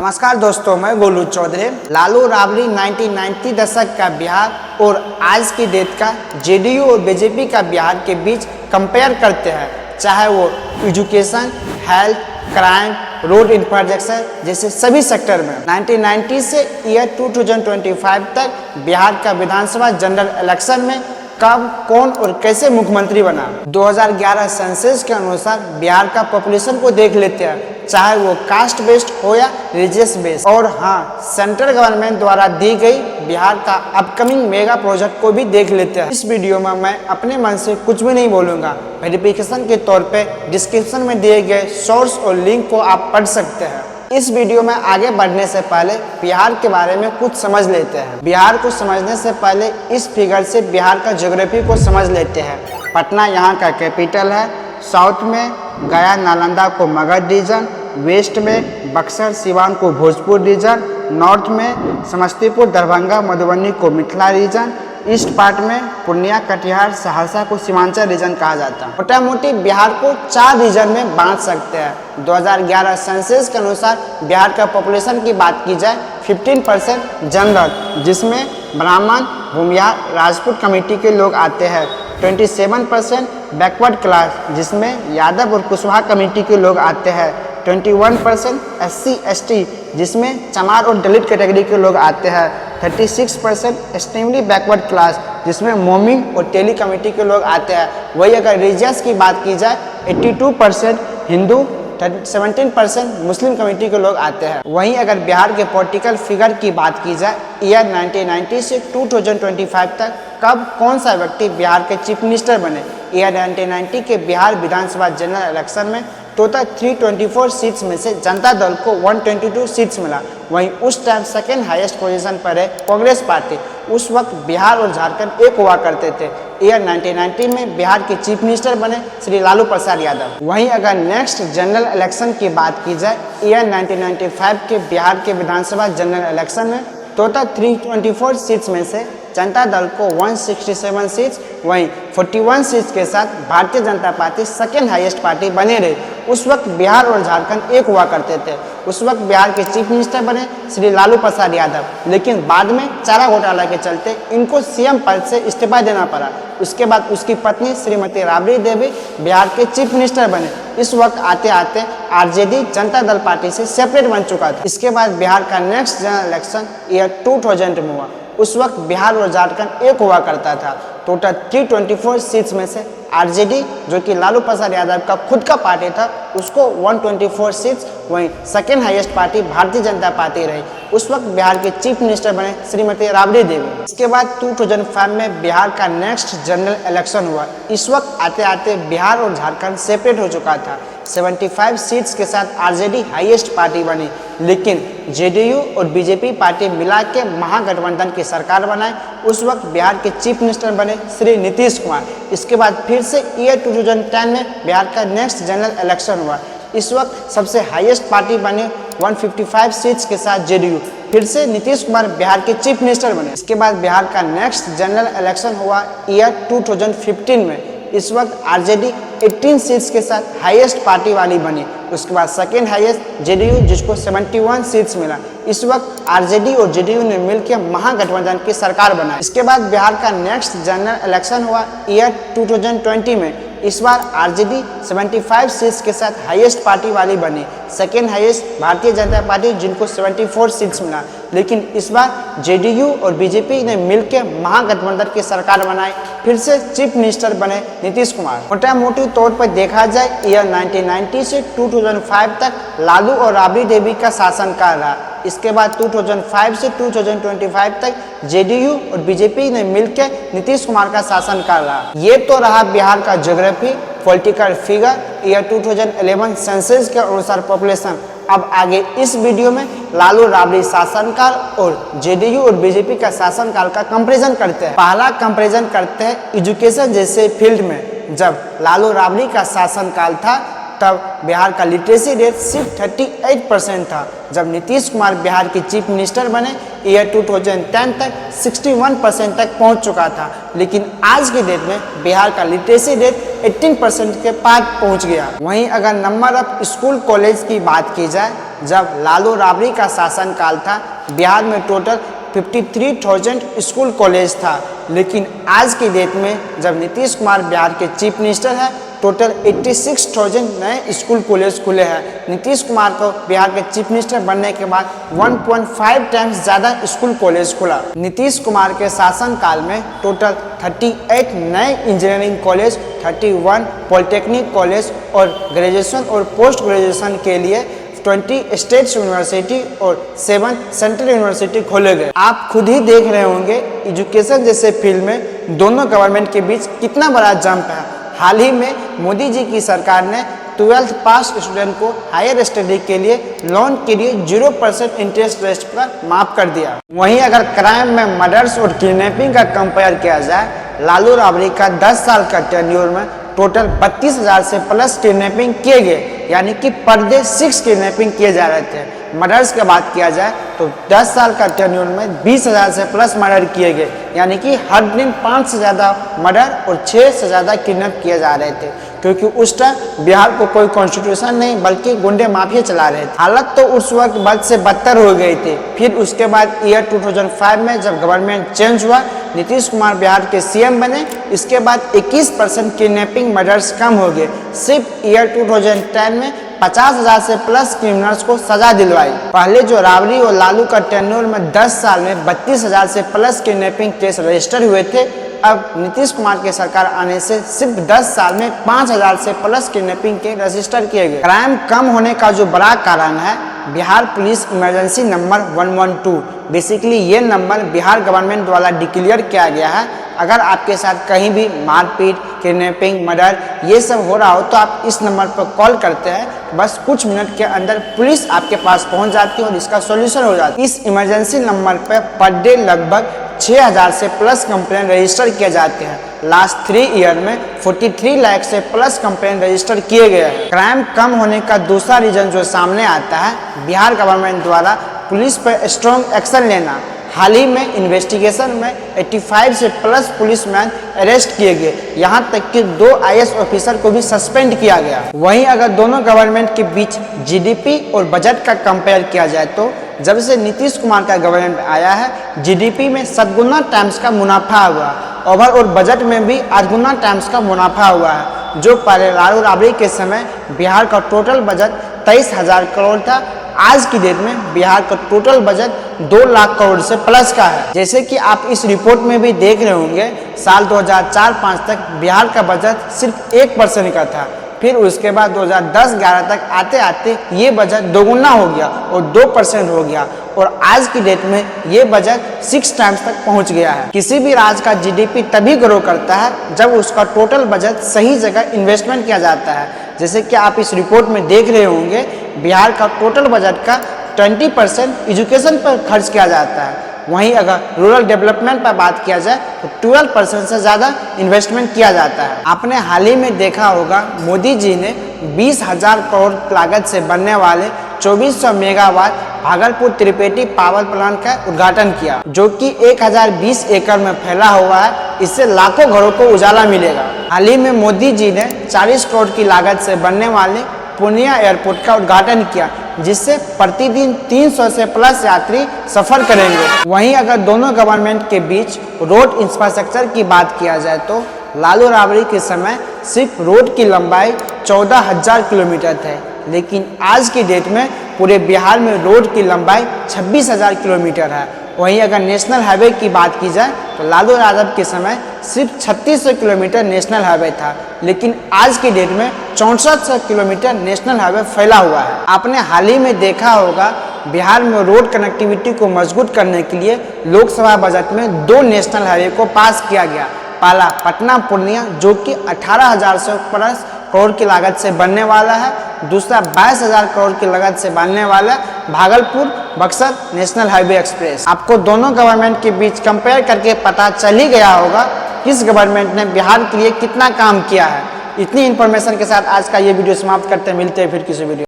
नमस्कार दोस्तों, मैं गोलू चौधरी। लालू राबड़ी 1990 दशक का बिहार और आज की डेट का जेडीयू और बीजेपी का बिहार के बीच कंपेयर करते हैं, चाहे वो education, health, crime, road infrastructure जैसे सभी सेक्टर में। 1990 से ईयर 2025 तक बिहार का विधानसभा जनरल इलेक्शन में कब, कौन और कैसे मुख्यमंत्री बना। 2011 सेंसस के अनुसार बिहार का पॉपुलेशन को देख लेते हैं, चाहे वो कास्ट बेस्ड हो या रिलीजियस बेस्ड। और हाँ, सेंट्रल गवर्नमेंट द्वारा दी गई बिहार का अपकमिंग मेगा प्रोजेक्ट को भी देख लेते हैं। इस वीडियो में मैं अपने मन से कुछ भी नहीं बोलूँगा, वेरिफिकेशन के तौर पे डिस्क्रिप्शन में दिए गए सोर्स और लिंक को आप पढ़ सकते हैं। इस वीडियो में आगे बढ़ने से पहले बिहार के बारे में कुछ समझ लेते हैं। बिहार को समझने से पहले इस फिगर से बिहार का ज्योग्राफी को समझ लेते हैं। पटना यहाँ का कैपिटल है। साउथ में गया नालंदा को मगध रीजन, वेस्ट में बक्सर सिवान को भोजपुर रीजन, नॉर्थ में समस्तीपुर दरभंगा मधुबनी को मिथिला रीजन, ईस्ट पार्ट में पूर्णिया कटिहार सहरसा को सीमांचल रीजन कहा जाता है। मोटा मोटी बिहार को 4 रीजन में बांट सकते हैं। 2011 सेंसस के अनुसार बिहार का पॉपुलेशन की बात की जाए 15% जनरल, जिसमें ब्राह्मण, भूमिहार, राजपूत कम्युनिटी के लोग आते हैं। 27% बैकवर्ड क्लास, जिसमें यादव और कुशवाहा कम्युनिटी के लोग आते हैं। 21% SC ST, जिसमें चमार और दलित कैटेगरी के लोग आते हैं। 36% एक्सट्रीमली बैकवर्ड क्लास, जिसमें मोमिन और तेली कम्युनिटी के लोग आते हैं। वही अगर रिलीजियस की बात की जाए 82% हिंदू, 17% मुस्लिम कम्युनिटी के लोग आते हैं। वहीं अगर बिहार के पॉलिटिकल फिगर की बात की जाए ईयर 1990 से 2025 तक कब कौन सा व्यक्ति बिहार के चीफ मिनिस्टर बने। ईयर 1990 के बिहार विधानसभा जनरल इलेक्शन में टोटल 324 सीट्स में से जनता दल को 122 सीट्स मिला। वहीं उस टाइम सेकेंड हाईएस्ट पोजीशन पर है कांग्रेस पार्टी। उस वक्त बिहार और झारखंड एक हुआ करते थे। ईयर 1990 में बिहार के चीफ मिनिस्टर बने श्री लालू प्रसाद यादव। वहीं अगर नेक्स्ट जनरल इलेक्शन की बात की जाए ईयर 1995 के बिहार के विधानसभा जनरल इलेक्शन में टोटल 324 सीट्स में से जनता दल को 167 सीट्स, वहीं 41 सीट्स के साथ Bharatiya Janata party second highest party बने रही। उस वक्त बिहार और झारखंड एक हुआ करते थे। उस वक्त बिहार के चीफ मिनिस्टर बने श्री लालू प्रसाद यादव, लेकिन बाद में चारा घोटाला के चलते इनको सीएम पद से इस्तीफा देना पड़ा। उसके बाद उसकी पत्नी श्रीमती राबड़ी देवी बिहार के चीफ मिनिस्टर बने। इस वक्त आते आते आरजेडी जनता दल पार्टी से सेपरेट बन चुका था। इसके बाद बिहार का नेक्स्ट जनरल इलेक्शन ईयर 2000 में हुआ। उस वक्त बिहार और झारखंड एक हुआ करता था। टोटल 324 सीट्स में से आरजेडी, जो कि लालू प्रसाद यादव का खुद का पार्टी था, उसको 124 सीट्स, वहीं second highest party Bharatiya Janata party रही। उस वक्त बिहार के चीफ मिनिस्टर बने श्रीमती राबड़ी देवी। इसके बाद 2005 में बिहार का नेक्स्ट जनरल इलेक्शन हुआ। इस वक्त आते आते बिहार और झारखंड सेपरेट हो चुका था। 75 सीट्स के साथ आरजेडी हाईएस्ट पार्टी बनी, लेकिन जेडीयू और बीजेपी पार्टी मिला के महागठबंधन की सरकार बनाई। उस वक्त बिहार के चीफ मिनिस्टर बने श्री नीतीश कुमार। इसके बाद फिर से ईयर 2010 में बिहार का नेक्स्ट जनरल इलेक्शन हुआ। इस वक्त सबसे हाईएस्ट पार्टी बने 155 सीट्स के साथ जेडीयू। फिर से नीतीश कुमार बिहार के चीफ मिनिस्टर बने। इसके बाद बिहार का नेक्स्ट जनरल इलेक्शन हुआ ईयर 2015 में। इस वक्त आरजेडी 18 सीट्स के साथ हाईएस्ट पार्टी वाली बनी। उसके बाद सेकेंड हाईएस्ट जेडीयू, जिसको 71 सीट्स मिला। इस वक्त आरजेडी और जेडीयू ने मिलकर महागठबंधन की सरकार बनाई। इसके बाद बिहार का नेक्स्ट जनरल इलेक्शन हुआ ईयर 2020 में। इस बार आरजेडी 75 सीट्स के साथ हाईएस्ट पार्टी वाली बनी। Second highest Bharatiya Janata party, जिनको 74 सीट्स मिला। लेकिन इस बार जेडीयू और बीजेपी ने मिलकर महागठबंधन की सरकार बनाई। फिर से चीफ मिनिस्टर बने नीतीश कुमार। मोटा मोटी तौर पर देखा जाए ईयर 1990 से 2005 तक लालू और राबड़ी देवी का शासनकाल रहा। इसके बाद 2005 से 2025 तक जेडीयू और बीजेपी ने मिलकर नीतीश कुमार का शासनकाल रहा। ये तो रहा बिहार का geography, political figure, year 2011 census के अनुसार पॉपुलेशन। अब आगे इस वीडियो में लालू राबड़ी शासनकाल और जेडीयू और बीजेपी का शासनकाल का कंपैरिजन करते हैं। पहला कंपैरिजन करते हैं एजुकेशन जैसे फील्ड में। जब लालू राबड़ी का शासनकाल था तब बिहार का लिटरेसी रेट सिर्फ 38% था। जब नीतीश कुमार बिहार के चीफ मिनिस्टर बने ईयर 2010 तक 61% तक पहुंच चुका था, लेकिन आज के डेट में बिहार का लिटरेसी रेट 18% के पार पहुंच गया। वहीं अगर नंबर ऑफ स्कूल कॉलेज की बात की जाए, जब लालू राबड़ी का शासनकाल था बिहार में टोटल 53,000 स्कूल कॉलेज था, लेकिन आज की डेट में जब नीतीश कुमार बिहार के चीफ मिनिस्टर हैं टोटल 86,000 नए स्कूल कॉलेज खुले हैं। नीतीश कुमार को बिहार के चीफ मिनिस्टर बनने के बाद 1.5 टाइम्स ज़्यादा स्कूल कॉलेज खुला। नीतीश कुमार के शासनकाल में टोटल 38 नए इंजीनियरिंग कॉलेज, 31 पॉलिटेक्निक कॉलेज और ग्रेजुएशन और पोस्ट ग्रेजुएशन के लिए 20 स्टेट यूनिवर्सिटी और 7 सेंट्रल यूनिवर्सिटी खोले गए। आप खुद ही देख रहे होंगे एजुकेशन जैसे फील्ड में दोनों गवर्नमेंट के बीच कितना बड़ा जंप है। हाल ही में मोदी जी की सरकार ने 12th पास स्टूडेंट को हायर स्टडी के लिए लोन के लिए 0% इंटरेस्ट रेट पर माफ कर दिया। वहीं अगर क्राइम में मर्डर्स और किडनैपिंग का कंपेयर किया जाए, लालू राबड़ी का 10 साल का टेन्योर में टोटल 32,000 से प्लस किडनैपिंग किए गए, यानी कि पर डे 6 किडनैपिंग किए जा रहे थे। मर्डर्स की बात किया जाए तो 10 साल का टेन्योर में 20,000 से प्लस मर्डर किए गए, यानी कि हर दिन 5 से ज़्यादा मर्डर और 6 से ज़्यादा किडनैप किए जा रहे थे, क्योंकि उस टाइम बिहार को कोई कॉन्स्टिट्यूशन नहीं बल्कि गुंडे माफिया चला रहे थे। हालत तो उस वक्त बद से बदतर हो गई थी। फिर उसके बाद ईयर 2005 में जब गवर्नमेंट चेंज हुआ, नीतीश कुमार बिहार के सीएम बने, इसके बाद 21% किडनैपिंग मर्डर्स कम हो गए। सिर्फ ईयर 2010 में 50,000 से प्लस क्रिमिनल्स को सजा दिलवाई। पहले जो राबड़ी और लालू का टेन्योर में 10 साल में 32,000 से प्लस किडनैपिंग केस रजिस्टर हुए थे, अब नीतीश कुमार की सरकार आने से सिर्फ 10 साल में 5,000 से प्लस किडनैपिंग के रजिस्टर किए गए। क्राइम कम होने का जो बड़ा कारण है Bihar police emergency number 112। Basically ये नंबर बिहार गवर्नमेंट द्वारा डिक्लेयर किया गया है। अगर आपके साथ कहीं भी मारपीट, किडनैपिंग, मर्डर ये सब हो रहा हो तो आप इस नंबर पर कॉल करते हैं, बस कुछ मिनट के अंदर पुलिस आपके पास पहुंच जाती है और इसका सॉल्यूशन हो जाता है। इस इमरजेंसी नंबर पर डे लगभग 6,000 से प्लस कंप्लेन रजिस्टर किए जाते हैं। लास्ट 3 ईयर में 43 लाख से प्लस कंप्लेन रजिस्टर किए गए हैं। क्राइम कम होने का दूसरा रीजन जो सामने आता है बिहार गवर्नमेंट द्वारा पुलिस पर स्ट्रॉन्ग एक्शन लेना। हाल ही में इन्वेस्टिगेशन में 85 से प्लस पुलिसमैन अरेस्ट किए गए, यहाँ तक कि 2 IAS ऑफिसर को भी सस्पेंड किया गया। वहीं अगर दोनों गवर्नमेंट के बीच GDP और बजट का कंपेयर किया जाए तो जब से नीतीश कुमार का गवर्नमेंट आया है GDP में 7 गुना टाइम्स का मुनाफा हुआ, ओवरऑल बजट में भी 8 गुना टाइम्स का मुनाफा हुआ है। जो पहले लालू राबड़ी के समय बिहार का टोटल बजट 23,000 करोड़ था, आज की डेट में बिहार का टोटल बजट 2 लाख करोड़ से प्लस का है। जैसे कि आप इस रिपोर्ट में भी देख रहे होंगे, साल 2004-05 तक बिहार का बजट सिर्फ 1% का था। फिर उसके बाद 2010-11 तक आते आते ये बजट दोगुना हो गया और 2% हो गया, और आज की डेट में ये बजट 6 टाइम्स तक पहुंच गया है। किसी भी राज्य का GDP तभी ग्रो करता है जब उसका टोटल बजट सही जगह इन्वेस्टमेंट किया जाता है। जैसे कि आप इस रिपोर्ट में देख रहे होंगे, बिहार का टोटल बजट का 20% एजुकेशन पर खर्च किया जाता है। वहीं अगर रूरल डेवलपमेंट पर बात किया जाए तो 12% से ज़्यादा इन्वेस्टमेंट किया जाता है। आपने हाल ही में देखा होगा मोदी जी ने 20,000 करोड़ लागत से बनने वाले 2400 मेगावाट भागलपुर त्रिपेटी पावर प्लांट का उद्घाटन किया, जो कि 1020 एकड़ में फैला हुआ है। इससे लाखों घरों को उजाला मिलेगा। हाल ही में मोदी जी ने 40 करोड़ की लागत से बनने वाले पूर्णिया एयरपोर्ट का उद्घाटन किया, जिससे प्रतिदिन 300 से प्लस यात्री सफर करेंगे। वहीं अगर दोनों गवर्नमेंट के बीच रोड इंफ्रास्ट्रक्चर की बात किया जाए तो लालू राबड़ी के समय सिर्फ रोड की लंबाई 14,000 किलोमीटर थे, लेकिन आज की डेट में पूरे बिहार में रोड की लंबाई 26,000 किलोमीटर है। वहीं अगर नेशनल हाईवे की बात की जाए तो लालू यादव के समय सिर्फ 3600 किलोमीटर नेशनल हाईवे था, लेकिन आज की डेट में 6400 किलोमीटर नेशनल हाईवे फैला हुआ है। आपने हाल ही में देखा होगा बिहार में रोड कनेक्टिविटी को मजबूत करने के लिए लोकसभा बजट में 2 नेशनल हाईवे को पास किया गया। पहला पटना पूर्णिया, जो कि 18,000 से प्लस करोड़ की लागत से बनने वाला है। दूसरा 22,000 करोड़ की लागत से बनने वाला Bhagalpur Buxar national highway express. आपको दोनों गवर्नमेंट के बीच कंपेयर करके पता चल ही गया होगा किस गवर्नमेंट ने बिहार के लिए कितना काम किया है। इतनी इन्फॉर्मेशन के साथ आज का ये वीडियो समाप्त करते हैं, मिलते हैं फिर किसी वीडियो।